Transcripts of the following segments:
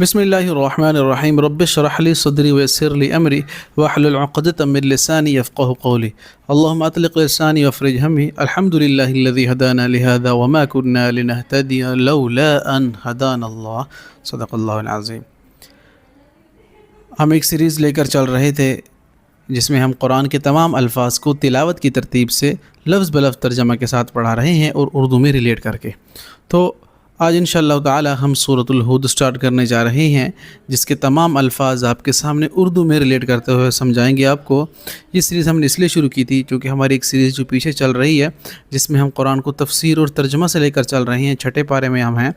بسم اللہ الرحمن الرحیم رب اشرح لی صدری ویسر لی امری واحلل عقدۃ من لسانی یفقهوا قولی اللهم اطلق لسانی وافرج ہمی الحمد للہ الذی ہدانا لهذا وما كنا لنهتدی لولا ان ہدانا اللہ صدق اللہ العظیم۔ ہم ایک سیریز لے کر چل رہے تھے جس میں ہم قرآن کے تمام الفاظ کو تلاوت کی ترتیب سے لفظ بلفظ ترجمہ کے ساتھ پڑھا رہے ہیں اور اردو میں ریلیٹ کر کے۔ تو آج انشاءاللہ تعالی ہم سورۃ الہود سٹارٹ کرنے جا رہے ہیں جس کے تمام الفاظ آپ کے سامنے اردو میں ریلیٹ کرتے ہوئے سمجھائیں گے آپ کو۔ یہ سیریز ہم نے اس لیے شروع کی تھی کیونکہ ہماری ایک سیریز جو پیچھے چل رہی ہے جس میں ہم قرآن کو تفسیر اور ترجمہ سے لے کر چل رہے ہیں، چھٹے پارے میں ہم ہیں،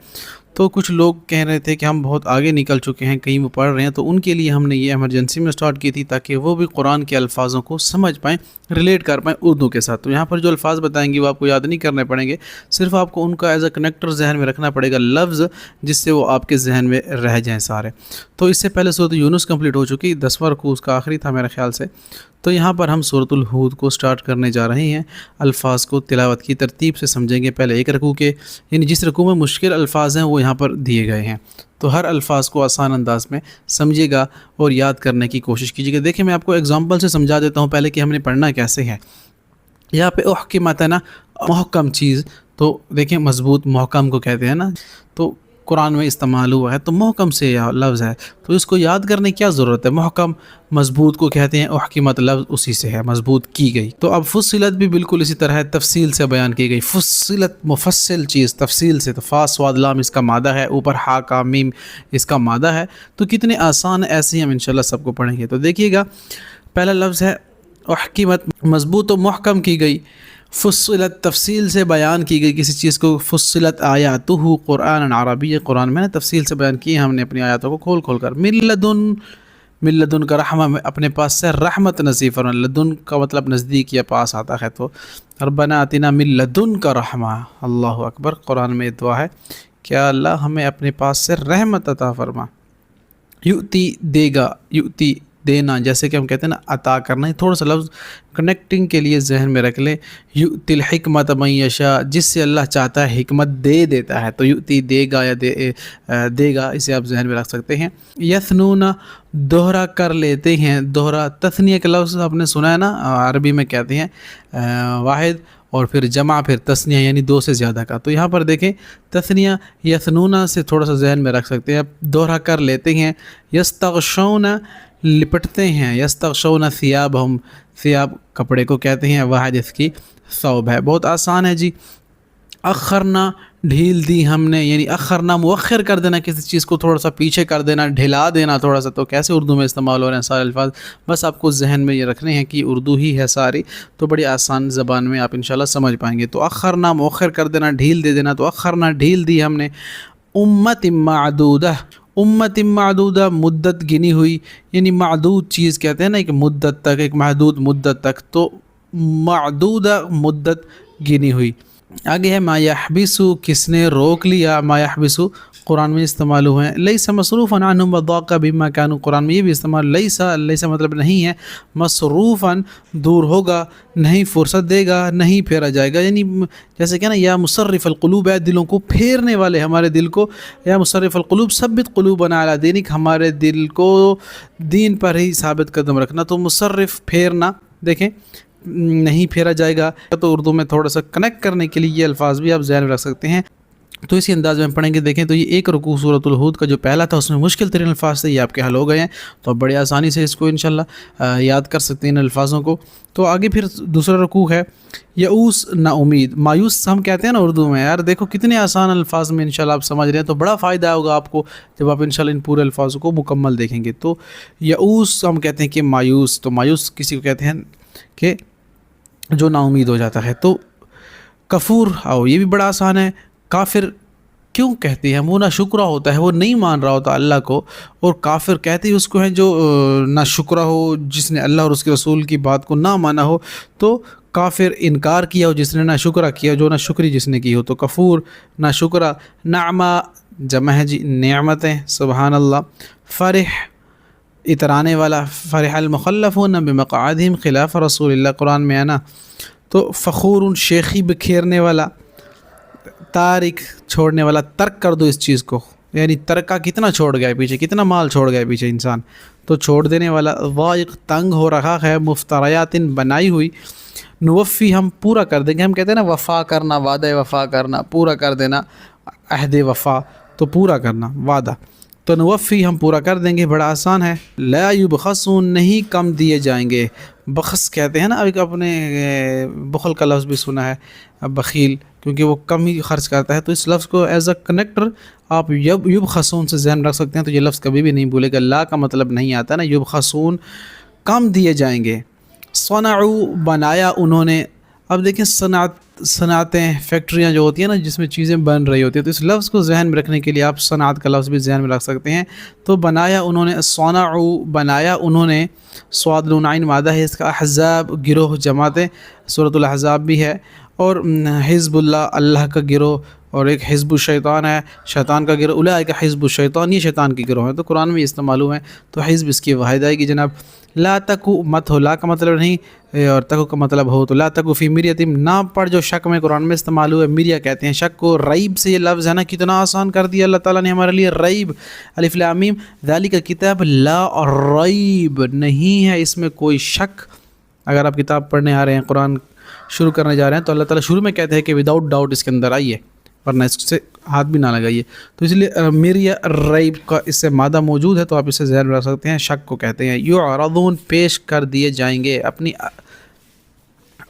تو کچھ لوگ کہہ رہے تھے کہ ہم بہت آگے نکل چکے ہیں، کہیں وہ پڑھ رہے ہیں، تو ان کے لیے ہم نے یہ ایمرجنسی میں سٹارٹ کی تھی تاکہ وہ بھی قرآن کے الفاظوں کو سمجھ پائیں، ریلیٹ کر پائیں اردو کے ساتھ۔ تو یہاں پر جو الفاظ بتائیں گے وہ آپ کو یاد نہیں کرنے پڑیں گے، صرف آپ کو ان کا ایز اے کنیکٹر ذہن میں رکھنا پڑے گا لفظ، جس سے وہ آپ کے ذہن میں رہ جائیں سارے۔ تو اس سے پہلے سورۃ یونس کمپلیٹ ہو چکی، 10واں رکوع اس کا آخری تھا میرے خیال سے۔ تو یہاں پر ہم سورۃ الہود کو سٹارٹ کرنے جا رہے ہیں، الفاظ کو تلاوت کی ترتیب سے سمجھیں گے۔ پہلے ایک رکوع کے، یعنی جس رکوع میں مشکل الفاظ ہیں وہ یہاں پر دیے گئے ہیں، تو ہر الفاظ کو آسان انداز میں سمجھیے گا اور یاد کرنے کی کوشش کیجیے گا۔ دیکھیں میں آپ کو ایگزامپل سے سمجھا دیتا ہوں پہلے کہ ہم نے پڑھنا کیسے ہے۔ یہاں پہ احکمت ہے نا، محکم چیز، تو دیکھیں مضبوط محکم کو کہتے ہیں نا، تو قرآن میں استعمال ہوا ہے تو محکم سے یہ لفظ ہے، تو اس کو یاد کرنے کی کیا ضرورت ہے؟ محکم مضبوط کو کہتے ہیں، احکمت لفظ اسی سے ہے، مضبوط کی گئی۔ تو اب فصلت بھی بالکل اسی طرح ہے، تفصیل سے بیان کی گئی۔ فصلت مفصل چیز، تفصیل سے، تو فا صاد لام اس کا مادہ ہے، اوپر ہا کا میم اس کا مادہ ہے، تو کتنے آسان ہے، ایسے ہی ہم انشاءاللہ سب کو پڑھیں گے۔ تو دیکھیے گا پہلا لفظ ہے احکمت، مضبوط و محکم کی گئی۔ فصلت تفصیل سے بیان کی گئی کسی چیز کو، فصلت آیاتہ قرآن عربی، قرآن میں نے تفصیل سے بیان کی ہے ہم نے اپنی آیاتوں کو کھول کھول کر۔ من لدن کا رحمہ، میں اپنے پاس سے رحمت نصیب فرما، لدن کا مطلب نزدیک یا پاس آتا ہے، تو ربنا آتنا من لدن کا رحمہ، اللہ اکبر، قرآن میں دعا ہے کیا اللہ ہمیں اپنے پاس سے رحمت عطا فرما۔ یؤتی دے گا، یؤتی دینا، جیسے کہ ہم کہتے ہیں نا عطا کرنا، تھوڑا سا لفظ کنیکٹنگ کے لیے ذہن میں رکھ لیں۔ یؤتی الحکمت من یشاء، جس سے اللہ چاہتا ہے حکمت دے دیتا ہے، تو یؤتی دے گا یا دے گا، اسے آپ ذہن میں رکھ سکتے ہیں۔ یثنون دوہرا کر لیتے ہیں، دوہرا تثنیہ کا لفظ آپ نے سنا ہے نا، عربی میں کہتے ہیں واحد اور پھر جمع پھر تثنیہ، یعنی دو سے زیادہ کا۔ تو یہاں پر دیکھیں تثنیہ یثنون سے تھوڑا سا ذہن میں رکھ سکتے ہیں، دوہرا کر لیتے ہیں۔ یستغشون لپٹتے ہیں، یستغشون ثیابہم، ثیاب کپڑے کو کہتے ہیں، واحد اس کی ثوب ہے، بہت آسان ہے جی۔ اخرنا ڈھیل دی ہم نے، یعنی اخرنا مؤخر کر دینا، کسی چیز کو تھوڑا سا پیچھے کر دینا، ڈھلا دینا تھوڑا سا، تو کیسے اردو میں استعمال ہو رہے ہیں سارے الفاظ، بس آپ کو ذہن میں یہ رکھنے ہیں کہ اردو ہی ہے ساری، تو بڑی آسان زبان میں آپ انشاءاللہ سمجھ پائیں گے۔ تو اخرنا مؤخر کر دینا، ڈھیل دے دینا، تو اخرنا ڈھیل دی ہم نے۔ امت معدودہ، امت معدودہ مدت گنی ہوئی، یعنی معدود چیز کہتے ہیں نا ایک مدت تک، ایک محدود مدت تک، تو معدودہ مدت گنی ہوئی۔ آگے ہے ما یحبسو، کس نے روک لیا، ما یحبسو قرآن میں استعمال ہوئے ہیں۔ لیس مصروفا عنہم وضاق بما کانوا، قرآن میں یہ بھی استعمال، لیس مطلب نہیں ہے، مصروفا دور ہوگا، نہیں فرصت دے گا، نہیں پھیرا جائے گا، یعنی جیسے کہ نا یا مصرف القلوب، ہے دلوں کو پھیرنے والے ہمارے دل کو، یا مصرف القلوب ثبت قلوبنا علی دینک، ہمارے دل کو دین پر ہی ثابت قدم رکھنا، تو مصرف پھیرنا، دیکھیں نہیں پھیرا جائے گا، تو اردو میں تھوڑا سا کنیکٹ کرنے کے لیے یہ الفاظ بھی آپ ذہن میں رکھ سکتے ہیں۔ تو اسی انداز میں ہم پڑھیں گے۔ دیکھیں تو یہ ایک رکوع سورۃ الہود کا جو پہلا تھا اس میں مشکل ترین الفاظ تھے، یہ آپ کے حل ہو گئے ہیں، تو آپ بڑی آسانی سے اس کو انشاءاللہ یاد کر سکتے ہیں ان الفاظوں کو۔ تو آگے پھر دوسرا رکوع ہے یئوس، نا امید، مایوس ہم کہتے ہیں نا اردو میں، یار دیکھو کتنے آسان الفاظ میں انشاءاللہ آپ سمجھ رہے ہیں، تو بڑا فائدہ ہوگا آپ کو جب آپ انشاءاللہ ان پورے الفاظوں کو مکمل دیکھیں گے۔ تو یئوس ہم کہتے ہیں کہ مایوس، تو مایوس کسی کو کہتے ہیں کہ جو نا امید ہو جاتا ہے۔ تو کفور، آؤ یہ بھی بڑا آسان ہے، کافر کیوں کہتے ہیں، وہ نا شکرہ ہوتا ہے، وہ نہیں مان رہا ہوتا اللہ کو، اور کافر کہتے ہی اس کو ہیں جو نا شکرہ ہو، جس نے اللہ اور اس کے رسول کی بات کو نہ مانا ہو، تو کافر انکار کیا ہو جس نے نا شکرہ کیا، جو نا شکری جس نے کی ہو، تو کفور نا شکرہ۔ نعمہ جمع ہے جی نعمتیں، سبحان اللہ۔ فرح اترانے والا، فرح المخلفون بمقعدہم خلاف رسول اللہ، قرآن میں ہے نا۔ تو فخور شیخی بکھیرنے والا، تارک چھوڑنے والا، ترک کر دو اس چیز کو، یعنی ترکہ کتنا چھوڑ گیا ہے پیچھے، کتنا مال چھوڑ گیا ہے پیچھے انسان. تو چھوڑ دینے والا، ضائق تنگ ہو رہا ہے، مفتریات بنائی ہوئی، نوفی ہم پورا کر دیں گے. ہم کہتے ہیں نا وفا کرنا، وعدہ وفا کرنا، پورا کر دینا، عہد وفا تو پورا کرنا وعدہ. تو نوفی ہم پورا کر دیں گے، بڑا آسان ہے. لا یبخسون نہیں کم دیے جائیں گے. بخس کہتے ہیں نا، ابھی اپنے بخل کا لفظ بھی سنا ہے بخیل، کیونکہ وہ کم ہی خرچ کرتا ہے. تو اس لفظ کو ایز اے کنیکٹر آپ یبخسون سے ذہن رکھ سکتے ہیں. تو یہ لفظ کبھی بھی نہیں بھولے گا. لا کا مطلب نہیں آتا نا، یبخسون کم دیے جائیں گے. صنعوا بنایا انہوں نے. اب دیکھیں صنعتیں، فیکٹریاں جو ہوتی ہیں نا جس میں چیزیں بن رہی ہوتی ہیں، تو اس لفظ کو ذہن میں رکھنے کے لیے آپ صنعت کا لفظ بھی ذہن میں رکھ سکتے ہیں. تو بنایا انہوں نے، صنعوا بنایا انہوں نے. صاد نون عین مادہ ہے اس کا. احزاب گروہ جماعتیں، سورۃ الاحزاب بھی ہے. اور حزب اللہ اللہ کا گروہ، اور ایک حزب الشیطان ہے شیطان کا گروہ. اولئک حزب الشیطان، یہ شیطان کی گروہ ہے. تو قرآن میں استعمال ہوئے ہیں. تو حزب اس کی واحد آئے گی جناب. لا تکو مت ہو، لا کا مطلب نہیں اور تکو کا مطلب ہو. تو لا تکو فی مریۃ، نہ پڑھ جو شک میں. قرآن میں استعمال ہوئے. مریا کہتے ہیں شک کو. ریب سے یہ لفظ ہے نا، کتنا آسان کر دیا اللہ تعالیٰ نے ہمارے لیے. ریب، الف لام میم، ذالک کتاب لا ریب، نہیں ہے اس میں کوئی شک. اگر آپ کتاب پڑھنے آ رہے ہیں، قرآن شروع کرنے جا رہے ہیں، تو اللہ تعالیٰ شروع میں کہتے ہیں کہ وداؤٹ ڈاؤٹ اس کے اندر آئیے، ورنہ اس سے ہاتھ بھی نہ لگائیے. تو اس لیے مریا ریب کا اس سے مادہ موجود ہے، تو آپ اسے ذہن میں رکھ سکتے ہیں. شک کو کہتے ہیں. یعرضون پیش کر دیے جائیں گے، اپنی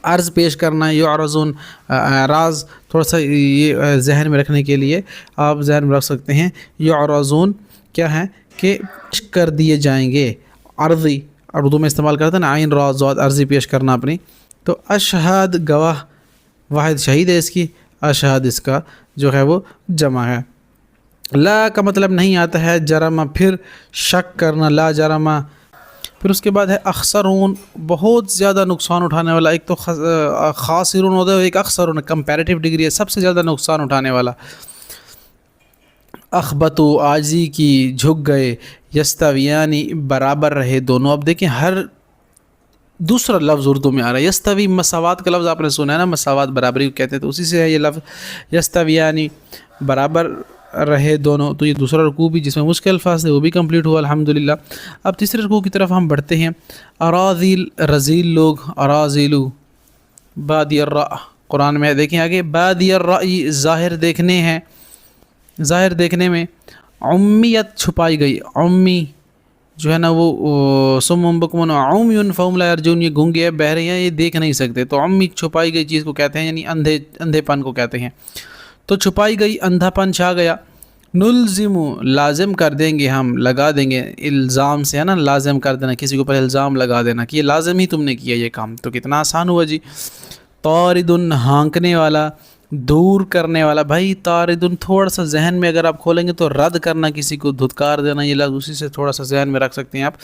عرض پیش کرنا ہے. یعرضون اعراض، تھوڑا سا یہ ذہن میں رکھنے کے لیے آپ ذہن میں رکھ سکتے ہیں. یعرضون کیا ہے کہ پیش کر دیے جائیں گے. عرضی اردو میں استعمال کرتے ہیں نا، عین را ضاد، عرضی پیش کرنا اپنی. تو اشہاد گواہ، واحد شہید ہے اس کی. اشہاد اس کا جو ہے وہ جمع ہے. لا کا مطلب نہیں آتا ہے جرم، پھر شک کرنا، لا جرم. پھر اس کے بعد ہے اخسرون، بہت زیادہ نقصان اٹھانے والا. ایک تو خاسرون ہوتا ہے، ایک اخسرون، کمپیریٹیو ڈگری ہے، سب سے زیادہ نقصان اٹھانے والا. اخبتو عاجزی کی، جھک گئے. یستویانی برابر رہے دونوں. اب دیکھیں ہر دوسرا لفظ اردو میں آ رہا ہے. یستوی، مساوات کا لفظ آپ نے سنا ہے نا، مساوات برابری کو کہتے ہیں، تو اسی سے ہے یہ لفظ. یستویانی برابر رہے دونوں. تو یہ دوسرا رکوع بھی جس میں مشکل الفاظ تھے وہ بھی کمپلیٹ ہوا الحمدللہ. اب تیسرے رکوع کی طرف ہم بڑھتے ہیں. اراذیل، رذیل لوگ. اراذیلو بادی الرأی، قرآن میں دیکھیں آگے بادی الرأی، ظاہر دیکھنے ہیں، ظاہر دیکھنے میں. امیت چھپائی گئی. امی جو ہے نا وہ صم بکم عمی فہم لا یرجون، یہ گونگے بہرے ہیں، یہ دیکھ نہیں سکتے. تو امی چھپائی گئی چیز کو کہتے ہیں، یعنی اندھے پن کو کہتے ہیں. تو چھپائی گئی، اندھا پن چھا گیا. نلزم، لازم کر دیں گے ہم، لگا دیں گے. الزام سے ہے نا، لازم کر دینا، کسی کے اوپر الزام لگا دینا کہ یہ لازم ہی تم نے کیا یہ کام. تو کتنا آسان ہوا جی. طاردن، ہانکنے والا، دور کرنے والا. بھائی طاردن تھوڑا سا ذہن میں اگر آپ کھولیں گے تو رد کرنا، کسی کو دھتکار دینا، یہ لفظ اسی سے تھوڑا سا ذہن میں رکھ سکتے ہیں آپ.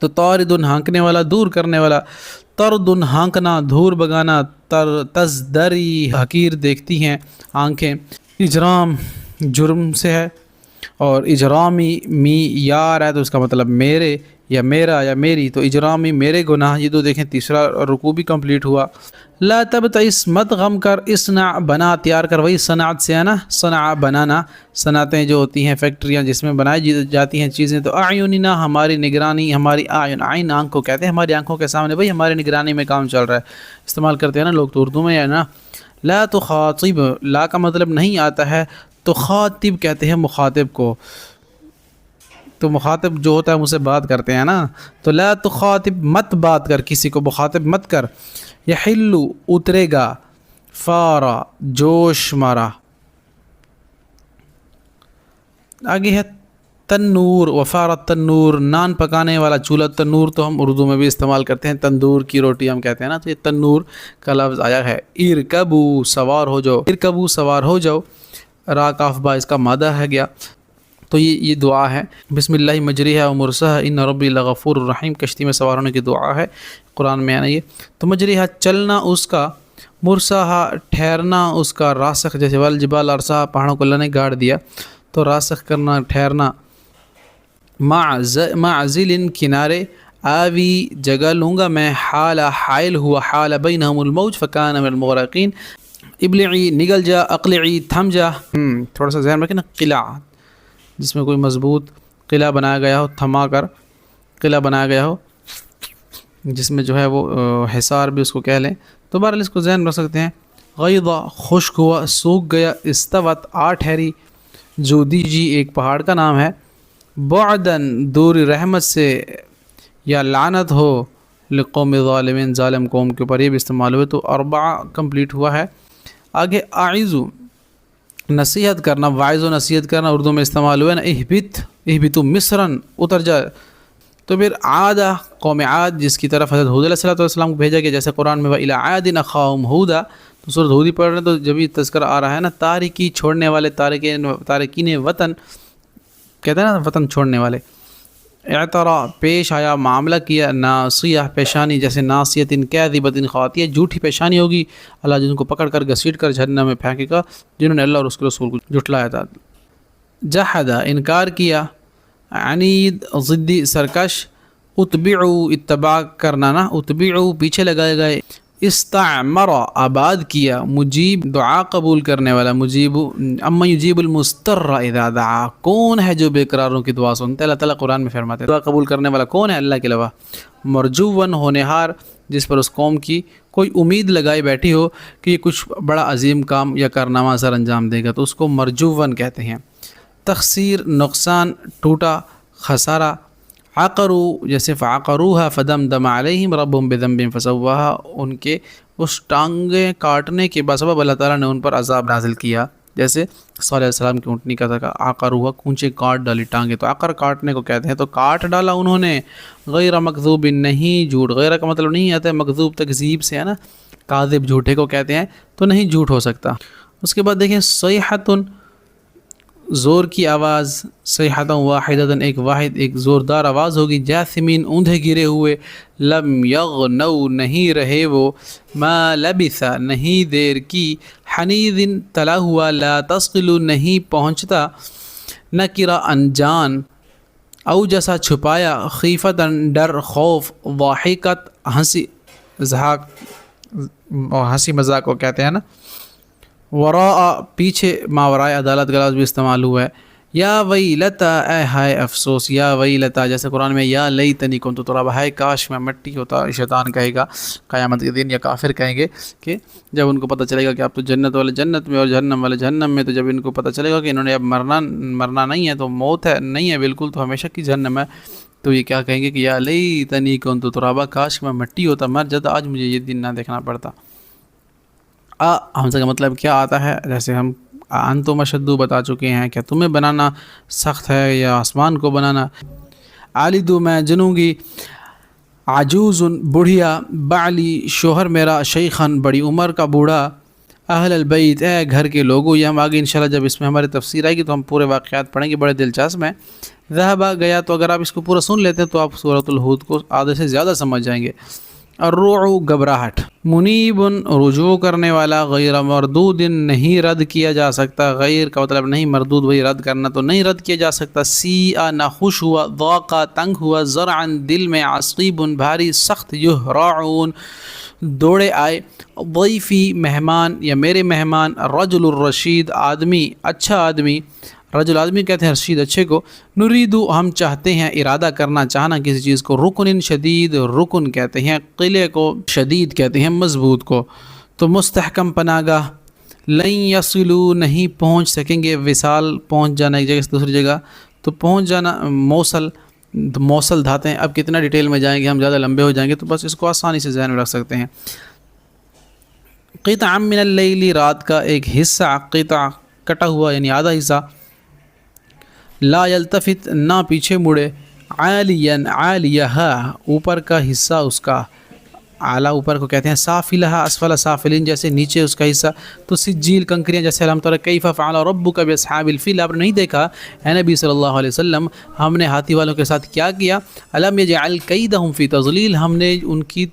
تو طاردن ہانکنے والا، دور کرنے والا. تردن ہانکنا، دھور بگانا. تزدری حقیر دیکھتی ہیں آنکھیں. اجرام جرم سے ہے، اور اجرامی می یار ہے، تو اس کا مطلب میرے یا میرا یا میری. تو اجرامی میرے گناہ. یہ تو دیکھیں تیسرا رکوع بھی کمپلیٹ ہوا. لا تبتئس، مت غم کر. اصنع، بنا، تیار کر. وہی صنعت سے ہے نا، صنع بنانا. صنعتیں جو ہوتی ہیں فیکٹریاں جس میں بنائی جاتی ہیں چیزیں. تو اعیننا، ہماری نگرانی، ہماری اعین، عین آنکھ کو کہتے ہیں، ہماری آنکھوں کے سامنے بھائی ہماری نگرانی میں کام چل رہا ہے. استعمال کرتے ہیں نا لوگ تو اردو میں ہے نا. لا تخاطب، لا کا مطلب نہیں آتا ہے. تو خاطب کہتے ہیں مخاطب کو. تو مخاطب جو ہوتا ہے مجھ سے بات کرتے ہیں نا. تو لا تخاطب، مت بات کر، کسی کو مخاطب مت کر. یحلو، اترے گا. فارا، جوش مارا. آگے ہے تنور. وفار تنور، نان پکانے والا چولہا. تنور تو ہم اردو میں بھی استعمال کرتے ہیں، تندور کی روٹی ہم کہتے ہیں نا. تو یہ تنور کا لفظ آیا ہے. ارکبو، سوار ہو جاؤ. ارکبو، سوار ہو جاؤ. را کاف با اس کا مادہ ہے گیا. تو یہ دعا ہے. بسم اللہ مجریہا و مرساہا ان ربی لغفور الرحیم. کشتی میں سوار ہونے کی دعا ہے، قرآن میں ہے نا یہ. تو مجریہا چلنا اس کا، مرساہا ٹھہرنا اس کا. راسخ جیسے والجبال ارساہا، پہاڑوں کو اللہ نے گاڑ دیا، تو راسخ کرنا، ٹھہرنا. معزل، کنارے. آوی، جگہ لوں گا میں. حال، حائل ہوا. حال بینہم الموج فکان من المغرقین. ابلعی، نگل جا. اقلعی، تھم جا. تھوڑا سا ذہن رکھیں نا. قلع جس میں کوئی مضبوط قلعہ بنایا گیا ہو، تھما کر قلعہ بنایا گیا ہو، جس میں جو ہے وہ حصار بھی اس کو کہہ لیں. تو بہرحال اس کو ذہن میں رکھ سکتے ہیں. غیضا خشک ہوا، سوکھ گیا. استوت آ ٹھہری. جودی جی ایک پہاڑ کا نام ہے. بعدن دوری رحمت سے، یا لعنت ہو لقوم ظالمین ظالم قوم کے اوپر، یہ بھی استعمال ہوئے تو اربع کمپلیٹ ہوا ہے. آگے اعیذو نصیحت کرنا، واعظ و نصیحت کرنا اردو میں استعمال ہوا ہے نا. اہبتو مصرن اتر جا. تو پھر عادہ قوم عاد جس کی طرف حضرت ہود علیہ السلام کو بھیجا گیا، جیسے قرآن میں وَإِلَىٰ عَادٍ أَخَاهُمْ هُودًا، تو سورۃ ہود پڑھ رہے ہیں تو جب یہ تذکرہ آ رہا ہے نا تارکی چھوڑنے والے، تارکین وطن کہتے ہیں نا وطن چھوڑنے والے. اعترا پیش آیا، معاملہ کیا. ناصیہ پیشانی، جیسے ناصیۃ کاذبۃ خاطیہ جھوٹی پیشانی ہوگی، اللہ جن کو پکڑ کر گھسیٹ کر جہنم میں پھینکے گا جنہوں نے اللہ اور اس کے رسول کو جھٹلایا تھا. جحدا انکار کیا. عنید ضدی سرکش. اتبعو اتباع کرنا نا، اتبعو پیچھے لگائے گئے. استعمر آباد کیا. مجیب دعا قبول کرنے والا. مجیب اما یجیب المستر اذا دعا، کون ہے جو بے قراروں کی دعا سنتا ہے؟ اللہ تعالیٰ قرآن میں فرماتے ہیں دعا قبول کرنے والا کون ہے اللہ کے علاوہ. مرجون ہونہار، جس پر اس قوم کی کوئی امید لگائی بیٹھی ہو کہ یہ کچھ بڑا عظیم کام یا کارنامہ سر انجام دے گا، تو اس کو مرجون کہتے ہیں. تخسیر نقصان، ٹوٹا، خسارہ. عقروا جیسے فعقروها فدمدم علیہم ربهم بذنبهم فسواها، ان کے اس ٹانگیں کاٹنے کے بسبب اللہ تعالیٰ نے ان پر عذاب نازل کیا. جیسے صالح علیہ السلام کی اونٹنی کا تھا، عقروها کونچے کاٹ ڈالی ٹانگیں، تو عقر کاٹنے کو کہتے ہیں. تو کاٹ ڈالا انہوں نے. غیر مکذوب نہیں جھوٹ، غیر کا مطلب نہیں آتا ہے مکذوب تکذیب سے ہے نا، کاذب جھوٹے کو کہتے ہیں، تو نہیں جھوٹ ہو سکتا. اس کے بعد دیکھیں صیحۃ زور کی آواز. صیحۃ واحدۃ ایک واحد ایک زوردار آواز ہوگی. جاثمین اوندھے گرے ہوئے. لم یغنوا نہیں رہے وہ. ما لبث نہیں دیر کی. حنیذ تلا ہوا. لا تصقل نہیں پہنچتا. نکرا انجان. اوجسا چھپایا. خیفتاً ڈر خوف. ضاحکت ہنسی ہنسی مذاق کو کہتے ہیں نا. وراء پیچھے، ماورائے عدالت کا لفظ بھی استعمال ہوا ہے. یا ویلتا اے ہائے افسوس. یا ویلتا جیسے قرآن میں یا لیتنی کنت ترابا، ہائے کاش میں مٹی ہوتا. شیطان کہے گا قیامت کے دن، یا کافر کہیں گے کہ جب ان کو پتہ چلے گا کہ اب تو جنت والے جنت میں اور جہنم والے جہنم میں، تو جب ان کو پتہ چلے گا کہ انہوں نے اب مرنا نہیں ہے، تو موت ہے نہیں ہے بالکل، تو ہمیشہ کی جہنم ہے، تو یہ کیا کہیں گے کہ یا لیتنی کنت ترابا، کاش میں مٹی ہوتا، مر جاتا، آج مجھے یہ دن نہ دیکھنا پڑتا. حمزہ کا مطلب کیا آتا ہے؟ جیسے ہم انتم اشدو بتا چکے ہیں، کیا تمہیں بنانا سخت ہے یا آسمان کو بنانا. عالدو میں جنوں گی. عجوز بڑھیا. بعلی شوہر میرا. شیخن بڑی عمر کا بوڑھا. اہل البیت اے گھر کے لوگوں. یہ ہم آگے انشاءاللہ جب اس میں ہماری تفسیر آئے گی تو ہم پورے واقعات پڑھیں گے، بڑے دلچسپ ہیں. ذہبا گیا، تو اگر آپ اس کو پورا سن لیتے ہیں تو آپ سورۃ الہود کو آدھے سے زیادہ سمجھ جائیں گے. الروع گھبراہٹ. منیب رجوع کرنے والا. غیر مردود نہیں رد کیا جا سکتا. غیر کا مطلب نہیں، مردود وہی رد کرنا، تو نہیں رد کیا جا سکتا. سیئا ناخوش ہوا. ضاقا تنگ ہوا. زرعن دل میں. عصیب بھاری سخت. یہراعون دوڑے آئے. ضیفی مہمان یا میرے مہمان. رجل الرشید آدمی اچھا آدمی. رجل آدمی کہتے ہیں رشید اچھے کو. نریدو ہم چاہتے ہیں، ارادہ کرنا چاہنا کسی چیز کو. رکن شدید رکن کہتے ہیں قلعے کو، شدید کہتے ہیں مضبوط کو. تو مستحکم پناہ گاہ. لن یصلوا نہیں پہنچ سکیں گے. وصال پہنچ جانا ایک جگہ سے دوسری جگہ، تو پہنچ جانا. موصل دھاتے ہیں. اب کتنا ڈیٹیل میں جائیں گے ہم، زیادہ لمبے ہو جائیں گے، تو بس اس کو آسانی سے ذہن میں رکھ سکتے ہیں. قطع من اللیل رات کا ایک حصہ. قطع کٹا ہوا یعنی آدھا حصہ. لا یلتفت نہ پیچھے مڑے. عالیا عالیہ اوپر کا حصہ اس کا. اعلیٰ اوپر کو کہتے ہیں. سافلہ اسفل سافلین جیسے نیچے اس کا حصہ. تو سجیل کنکریاں جیسے الحمد للہ. کیف فعل ربک باصحاب الفیل، آپ نے نہیں دیکھا اے نبی صلی اللہ علیہ وسلم ہم نے ہاتھی والوں کے ساتھ کیا کیا. الم یجعل کیدہم فی تضلیل، ہم نے ان کی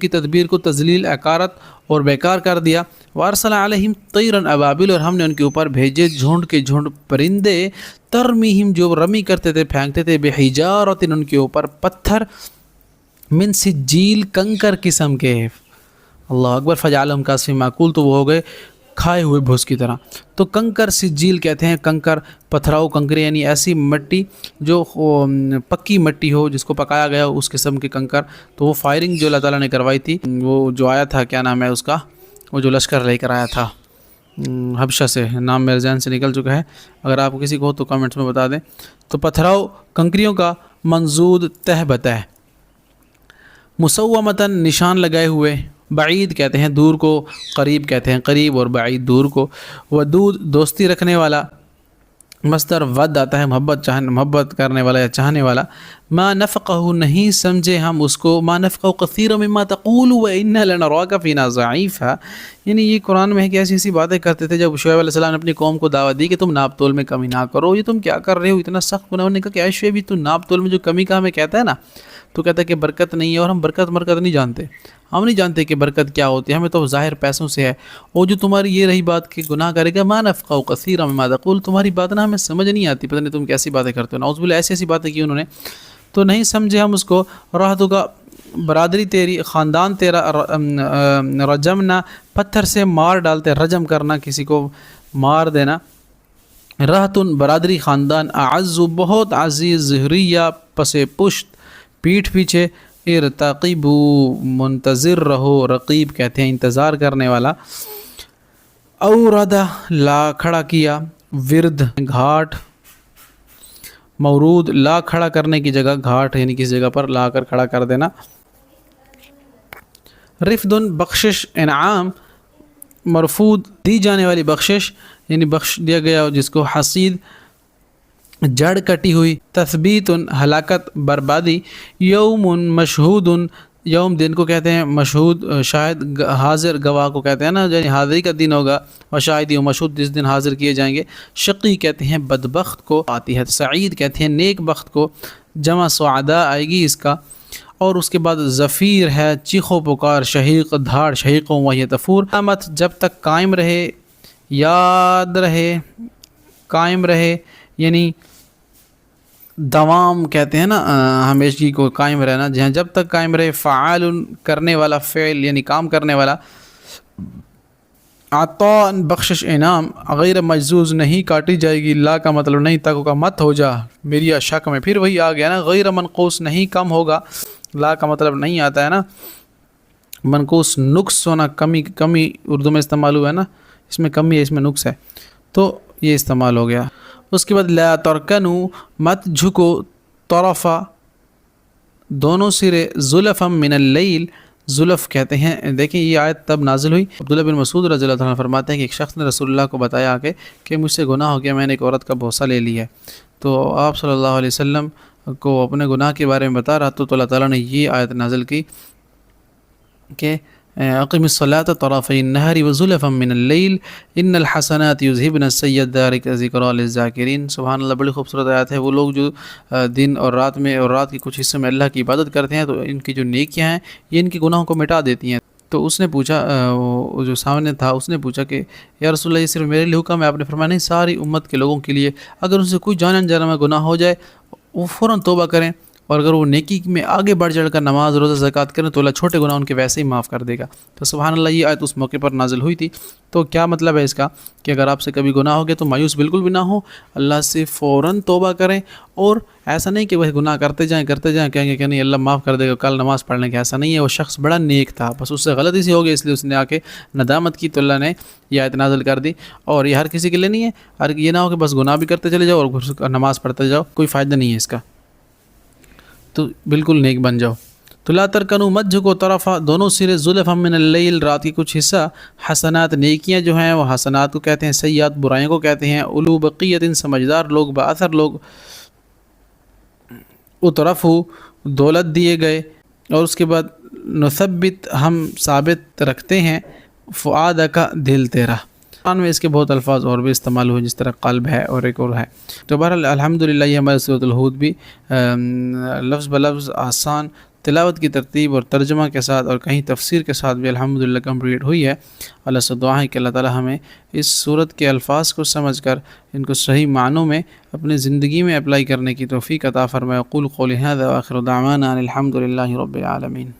تدبیر کو تضلیل، عکارت اور بیکار کر دیا. وارسل علیہم طیرا ابابیل، اور ہم نے ان کے اوپر بھیجے جھنڈ کے جھنڈ پرندے. ترمیہم جو رمی کرتے تھے، پھینکتے تھے. بحجارۃ ان کے اوپر پتھر. من سجیل کنکر قسم کے. اللہ اکبر. فجعلہم کعصف مأکول، تو وہ ہو گئے کھائے ہوئے بھوس کی طرح۔ تو کنکر سجیل کہتے ہیں، کنکر پتھراؤ کنکر یعنی ایسی مٹی جو پکی مٹی ہو جس کو پکایا گیا ہو، اس قسم کے کنکر۔ تو وہ فائرنگ جو اللہ تعالیٰ نے کروائی تھی، وہ جو آیا تھا کیا نام ہے اس کا، وہ جو لشکر لے کر آیا تھا حبشہ سے، نام میرے ذہن سے نکل چکا ہے، اگر آپ کسی کو ہو تو کمنٹس میں بتا دیں۔ تو پتھراؤ کنکریوں کا منضود تہ بتہ، مسومتاً نشان لگائے ہوئے، بعید کہتے ہیں دور کو، قریب کہتے ہیں قریب، اور بعید دور کو، ودود دوستی رکھنے والا، مصدر ود آتا ہے محبت کرنے والا یا چاہنے والا۔ ما نفقہ نہیں سمجھے ہم اس کو، ما نفقہ کثیر مما تقول وإنا لنراک فینا ضعیفا، یعنی یہ قرآن میں ہے کہ ایسی ایسی باتیں کرتے تھے جب شعیب علیہ السلام نے اپنی قوم کو دعوت دی کہ تم ناپ تول میں کمی نہ کرو، یہ تم کیا کر رہے ہو، اتنا سخت گناہ۔ انہوں نے کہا کہ اے شعیب تو ناپ تول میں جو کمی کا ہمیں کہتا ہے نا، تو کہتا ہے کہ برکت نہیں ہے، اور ہم برکت نہیں جانتے، ہم نہیں جانتے کہ برکت کیا ہوتی ہے، ہمیں تو ظاہر پیسوں سے ہے۔ اور جو تمہاری یہ رہی بات کہ گناہ کرے گا، ما نفقہ کثیرا مما تقول، تمہاری بات نا ہمیں سمجھ نہیں آتی، پتہ نہیں تم کیسی باتیں کرتے ہو، نعوذ باللہ ایسی ایسی باتیں کی انہوں نے۔ تو نہیں سمجھے ہم اس کو، راحتوں کا برادری تیری، خاندان تیرا، رجمنا پتھر سے مار ڈالتے، رجم کرنا کسی کو مار دینا، رہتن برادری خاندان، اعز بہت عزیز، ظہریہ پس پشت پیٹھ پیچھے، ارتقبو منتظر رہو، رقیب کہتے ہیں انتظار کرنے والا، اوردہ لا کھڑا کیا، ورد گھاٹ، مورود لا کھڑا کرنے کی جگہ، گھاٹ یعنی کسی جگہ پر لا کر کھڑا کر دینا، رفدن بخشش، انعام مرفود دی جانے والی بخشش یعنی بخش دیا گیا جس کو، حسید جڑ کٹی ہوئی، تثبیت ہلاکت بربادی، یوم مشہود، یوم دن کو کہتے ہیں، مشہود شاہد، حاضر گواہ کو کہتے ہیں نا، یعنی حاضری کا دن ہوگا، و شاہدی و مشہود جس دن حاضر کیے جائیں گے، شقی کہتے ہیں بدبخت کو آتی ہے، سعید کہتے ہیں نیک بخت کو، جمع سعداء آئے گی اس کا، اور اس کے بعد ظفیر ہے چیخ و پکار، شہیق دھاڑ، شہیقوں وہی تفور، قیامت جب تک قائم رہے، یاد رہے، قائم رہے یعنی دوام کہتے ہیں نا، ہمیشگی کو قائم رہنا، جہاں جب تک قائم رہے، فعال کرنے والا، فعل یعنی کام کرنے والا، عطاء بخشش انعام، غیر مجزوز نہیں کاٹی جائے گی، لا کا مطلب نہیں تک کا مت ہو جا میری شک میں، پھر وہی آ گیا نا، غیر منقوص نہیں کم ہوگا، لا کا مطلب نہیں آتا ہے نا، منقوص نقص ہونا، کمی اردو میں استعمال ہوا ہے نا، اس میں کمی ہے، اس میں نقص ہے، تو یہ استعمال ہو گیا۔ اس کے بعد لا ترکنو مت جھکو، طرفا دونوں سرے، زلفا من اللیل، زلف کہتے ہیں، دیکھیں یہ آیت تب نازل ہوئی، عبداللہ بن مسعود رضی اللہ عنہ فرماتے ہیں کہ ایک شخص نے رسول اللہ کو بتایا کہ مجھ سے گناہ ہو گیا، میں نے ایک عورت کا بوسہ لے لیا ہے، تو آپ صلی اللہ علیہ وسلم کو اپنے گناہ کے بارے میں بتا رہا تو اللہ تعالیٰ نے یہ آیت نازل کی کہ اقم الصلاة طرفی النہر وزلفا من اللیل ان الحسنات یذہبن السیئات ذلک ذکری للذاکرین۔ سبحان اللہ، بڑی خوبصورت آیت ہے۔ وہ لوگ جو دن اور رات میں اور رات کے کچھ حصے میں اللہ کی عبادت کرتے ہیں تو ان کی جو نیکیاں ہیں یہ ان کے گناہوں کو مٹا دیتی ہیں۔ تو اس نے پوچھا، وہ جو سامنے تھا اس نے پوچھا کہ یا رسول اللہ یہ صرف میرے لیے حکم ہے؟ آپ نے فرمایا نہیں، ساری امت کے لوگوں کے لیے، اگر ان سے کوئی جان انجانا میں گناہ ہو جائے وہ فوراً توبہ کریں، اور اگر وہ نیکی میں آگے بڑھ چڑھ کر نماز روزہ زکوٰۃ کریں تو اللہ چھوٹے گناہ ان کے ویسے ہی معاف کر دے گا۔ تو سبحان اللہ، یہ آیت اس موقع پر نازل ہوئی تھی۔ تو کیا مطلب ہے اس کا کہ اگر آپ سے کبھی گناہ ہو گیا تو مایوس بالکل بھی نہ ہو، اللہ سے فوراً توبہ کریں، اور ایسا نہیں کہ وہ گناہ کرتے جائیں کہیں گے کہ نہیں اللہ معاف کر دے گا کل نماز پڑھنے کے، ایسا نہیں ہے۔ وہ شخص بڑا نیک تھا، بس اس سے غلطی سی ہو گئی، اس لیے اس نے آ کے ندامت کی تو اللہ نے یہ آیت نازل کر دی۔ اور یہ ہر کسی کے لیے نہیں ہے، ہر یہ نہ ہو کہ بس گناہ بھی کرتے چلے جاؤ اور نماز پڑھتے جاؤ، کوئی فائدہ نہیں ہے اس کا، تو بالکل نیک بن جاؤ۔ تو لا ترکنو مت جھکو، طرفا دونوں سرے، زلفا من اللیل رات کی کچھ حصہ، حسنات نیکیاں جو ہیں وہ حسنات کو کہتے ہیں، سیئات برائیوں کو کہتے ہیں، اولو بقیت سمجھدار لوگ، باثر لوگ، اطرفو دولت دیے گئے، اور اس کے بعد نثبت ہم ثابت رکھتے ہیں، فؤاد کا دل تیرا۔ قرآن میں اس کے بہت الفاظ اور بھی استعمال ہوئے، جس طرح قلب ہے اور ایک اور ہے۔ تو بہرحال الحمدللہ یہ ہمارے سورۃ الہود بھی لفظ بلفظ آسان تلاوت کی ترتیب اور ترجمہ کے ساتھ اور کہیں تفسیر کے ساتھ بھی الحمدللہ کمپلیٹ ہوئی ہے۔ اللہ سے دعا ہے کہ اللہ تعالی ہمیں اس سورت کے الفاظ کو سمجھ کر ان کو صحیح معنوں میں اپنی زندگی میں اپلائی کرنے کی توفیق عطا فرمائے۔ اقول قولی ھذا وآخر دعوانا ان الحمدللہ رب العالمین۔